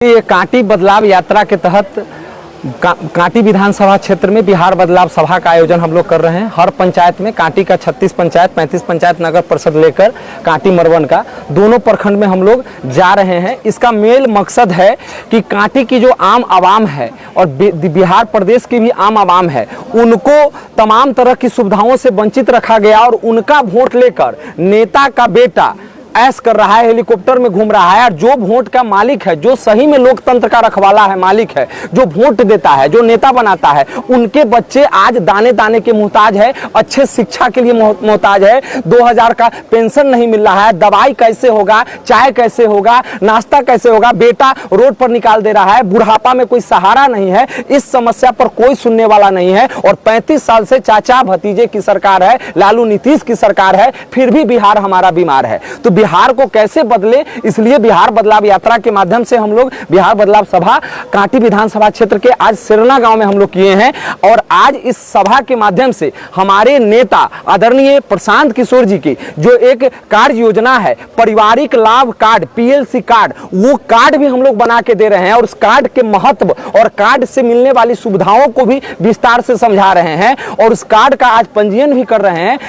ये कांटी बदलाव यात्रा के तहत कांटी विधानसभा क्षेत्र में बिहार बदलाव सभा का आयोजन हम लोग कर रहे हैं। हर पंचायत में कांटी का 36 पंचायत 35 पंचायत नगर परिषद लेकर कांटी मरवन का दोनों प्रखंड में हम लोग जा रहे हैं। इसका मेन मकसद है कि कांटी की जो आम आवाम है और बिहार प्रदेश की भी आम आवाम है, उनको तमाम तरह की सुविधाओं से वंचित रखा गया और उनका वोट लेकर नेता का बेटा ऐश कर रहा है, हेलीकॉप्टर में घूम रहा है। और जो वोट का मालिक है, जो सही में लोकतंत्र का रखवाला है, मालिक है, जो वोट देता है, जो नेता बनाता है, उनके बच्चे आज दाने दाने के मोहताज है, अच्छे शिक्षा के लिए मोहताज है। 2000 का पेंशन नहीं मिल रहा है, दवाई कैसे होगा, चाय कैसे होगा, नाश्ता कैसे होगा, बेटा रोड पर निकाल दे रहा है, बुढ़ापा में कोई सहारा नहीं है। इस समस्या पर कोई सुनने वाला नहीं है। और 35 साल से चाचा भतीजे की सरकार है, लालू नीतीश की सरकार है, फिर भी बिहार हमारा बीमार है। तो बिहार को कैसे बदले, इसलिए बिहार बदलाव यात्रा के माध्यम से हम लोग बिहार बदलाव सभा कांटी विधानसभा क्षेत्र के आज सिरना गांव में हम लोग किए हैं। और आज इस सभा के माध्यम से हमारे नेता आदरणीय प्रशांत किशोर जी की जो एक कार्य योजना है, पारिवारिक लाभ कार्ड, PLC कार्ड, वो कार्ड भी हम लोग बना के दे रहे हैं। और उस कार्ड के महत्व और कार्ड से मिलने वाली सुविधाओं को भी विस्तार से समझा रहे हैं। और उस कार्ड का आज पंजीयन भी कर रहे हैं।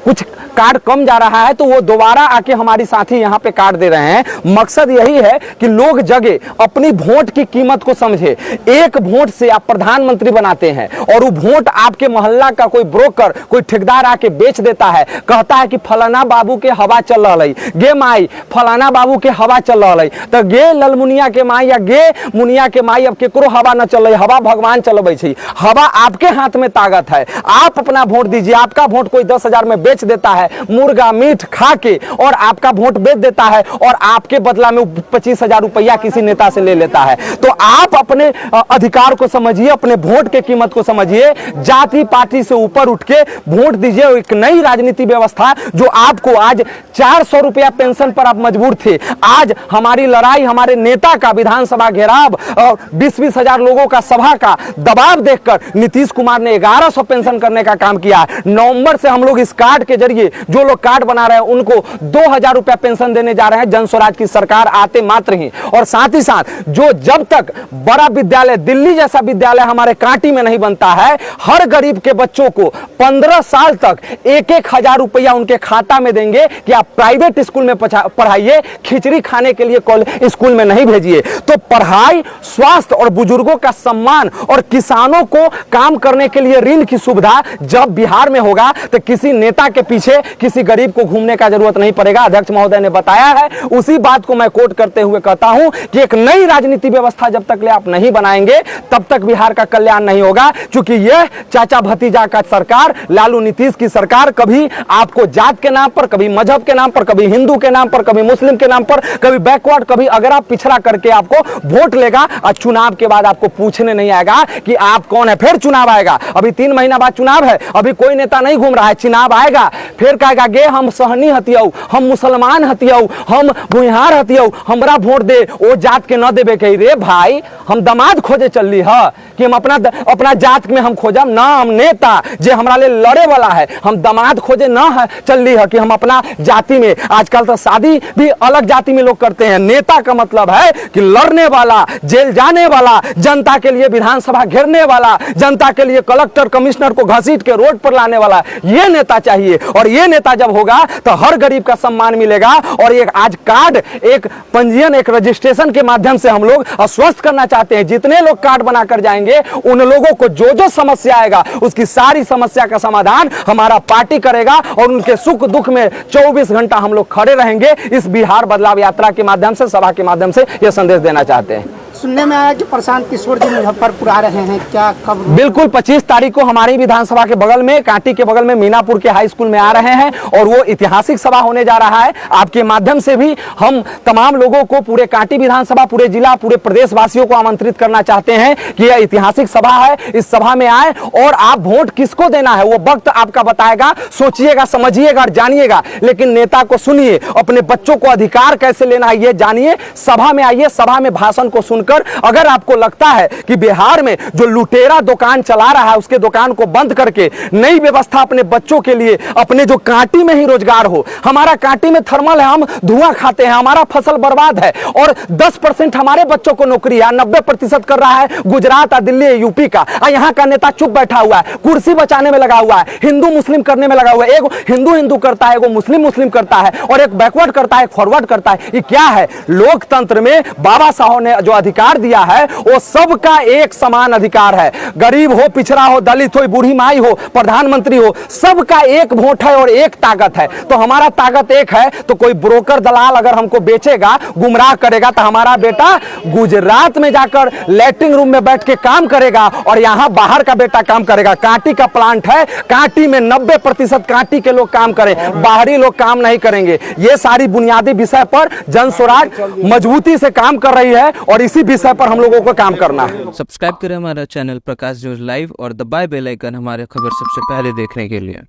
कुछ कार्ड कम जा रहा है तो वो दोबारा आके हमारी साथी यहाँ पे कार्ड दे रहे हैं। मकसद यही है कि लोग जगे, अपनी वोट की कीमत को समझे। एक वोट से आप प्रधानमंत्री बनाते हैं और वो वोट आपके मोहल्ला का कोई ब्रोकर, कोई ठेकेदार आके बेच देता है, कहता है कि फलाना बाबू के हवा चल रहा है, गे माई फलाना बाबू के हवा चल रहा है, तो गे ललमुनिया के माई या गे मुनिया के माई अब केकरो हवा न चल रही, हवा भगवान चलबे छै। हवा आपके हाथ में ताकत है, आप अपना वोट दीजिए। आपका वोट कोई 10,000 में बेच देता है, मुर्गा मीट खा के, और आपका वोट बेच देता है और आपके बदला में 25,000 रुपया किसी नेता से ले लेता है। तो आप अपने अधिकार को समझिए, अपने वोट के कीमत को समझिए, जाति पार्टी से ऊपर उठ के वोट दीजिए। एक नई राजनीति व्यवस्था जो आपको आज 400 रुपया पेंशन पर आप मजबूर थे, आज हमारी लड़ाई, हमारे नेता का विधानसभा घेराव और 20-20 हजार लोगों का सभा का दबाव देखकर नीतीश कुमार ने 1100 पेंशन करने का काम किया। नवंबर से हम लोग इस कार्ड के जरिए जो लोग कार्ड बना रहे हैं उनको 2000 रुपया पेंशन देने जा रहे हैं, जन स्वराज की सरकार आते मात्र ही। और साथ ही साथ जो जब तक बड़ा विद्यालय, दिल्ली जैसा विद्यालय हमारे कांटी में नहीं बनता है, हर गरीब के बच्चों को 15 साल तक 1-1 हजार रुपया उनके खाता में देंगे कि आप प्राइवेट स्कूल में पढ़ाइए, खिचड़ी खाने के लिए स्कूल में नहीं भेजिए। तो पढ़ाई, स्वास्थ्य और बुजुर्गों का सम्मान और किसानों को काम करने के लिए ऋण की सुविधा जब बिहार में होगा तो किसी नेता के पीछे किसी गरीब को घूमने का जरूरत नहीं पड़ेगा। अध्यक्ष महोदय ने बताया है, उसी बात को मैं कोट करते हुए कहता हूं कि एक नई राजनीति व्यवस्था जब तक ले आप नहीं बनाएंगे तब तक बिहार का कल्याण नहीं होगा। क्योंकि यह चाचा भतीजा का सरकार, लालू नीतीश की सरकार, कभी आपको जात के नाम पर, कभी मजहब के नाम पर, कभी हिंदू के नाम पर, कभी मुस्लिम के नाम पर, कभी बैकवर्ड, कभी अगर आप पिछड़ा करके आपको वोट लेगा और चुनाव के बाद आपको पूछने नहीं आएगा कि आप कौन है। फिर चुनाव आएगा, अभी 3 महीना बाद चुनाव है, अभी कोई नेता नहीं घूम रहा है, चुनाव आएगा, फिर कहेगा गे हम सहनी हतियौ, हम मुसलमान हतियौ, हम भुइहार हतियौ, हमरा वोट दे, ओ जात के न देबे के। रे भाई, हम दामाद खोजे चलली है कि हम अपना जात में हम खोजम ना, हम नेता जे हमरा ले लड़े वाला है, हम दामाद खोजे ना है चलली है कि हम अपना जाति में। आजकल तो शादी भी अलग जाति में लोग करते हैं। नेता का मतलब है कि लड़ने वाला, जेल जाने वाला, जनता के लिए विधानसभा घेरने वाला, जनता के लिए कलेक्टर कमिश्नर को घसीट के रोड पर लाने वाला, ये नेता चाहिए। और ये नेता जब होगा तो हर गरीब का सम्मान मिलेगा। और एक आज कार्ड, एक पंजीयन, एक रजिस्ट्रेशन के माध्यम से हम लोग आश्वस्त करना चाहते हैं, जितने लोग कार्ड बनाकर जाएंगे उन लोगों को जो जो समस्या आएगा उसकी सारी समस्या का समाधान हमारा पार्टी करेगा। और उनके सुख दुख में 24 घंटा हम लोग खड़े रहेंगे। इस बिहार बदलाव यात्रा के माध्यम से, सभा के माध्यम से यह संदेश देना चाहते हैं। सुनने में आया कि प्रशांत किशोर जी मुजफ्फरपुर आ रहे हैं, क्या कब? बिल्कुल 25 तारीख को हमारी विधानसभा के बगल में, कांटी के बगल में मीनापुर के हाई स्कूल में आ रहे हैं और वो ऐतिहासिक सभा होने जा रहा है। आपके माध्यम से भी हम तमाम लोगों को, पूरे कांटी विधानसभा, पूरे जिला, पूरे प्रदेश वासियों को आमंत्रित करना चाहते हैं कि यह ऐतिहासिक सभा है, इस सभा में आए और आप वोट किसको देना है वो वक्त आपका बताएगा। सोचिएगा, समझिएगा और जानिएगा, लेकिन नेता को सुनिए, अपने बच्चों को अधिकार कैसे लेना है ये जानिए। सभा में आइए, सभा में भाषण को सुनिए। सुनकर अगर आपको लगता है कि बिहार में जो लुटेरा दुकान चला रहा है उसके दुकान को बंद करके नई व्यवस्था अपने बच्चों के लिए, अपने जो कांटी में ही रोजगार हो, हमारा कांटी में थर्मल है, हम धुआं खाते हैं, हमारा फसल बर्बाद है और 10% हमारे बच्चों को नौकरी है, 90% कर रहा है गुजरात, दिल्ली, यूपी का। यहाँ का नेता चुप बैठा हुआ है, कुर्सी बचाने में लगा हुआ है, हिंदू मुस्लिम करने में लगा हुआ है। एक हिंदू करता है, एक मुस्लिम मुस्लिम करता है और एक बैकवर्ड करता है, एक फॉरवर्ड करता है। ये क्या है? लोकतंत्र में बाबा साहब ने जो अधिकार दिया है वो सबका एक समान अधिकार है। गरीब हो, पिछड़ा हो, दलित हो, बूढ़ी माई हो, प्रधानमंत्री हो, सबका एक वोट है और एक ताकत है। तो हमारा ताकत एक है, तो कोई ब्रोकर दलाल अगर हमको बेचेगा, गुमराह करेगा, तो हमारा बेटा गुजरात में जाकर लैट्रिन रूम में बैठ के काम करेगा और यहां बाहर का बेटा काम करेगा। कांटी का प्लांट है, कांटी में 90% कांटी के लोग काम करें, बाहरी लोग काम नहीं करेंगे। ये सारी बुनियादी विषय पर जन स्वराज मजबूती से काम कर रही है और इसी विषय पर हम लोगों को काम करना है। सब्सक्राइब करें हमारा चैनल प्रकाश न्यूज लाइव और दबाए बेल आइकन हमारे खबर सबसे पहले देखने के लिए।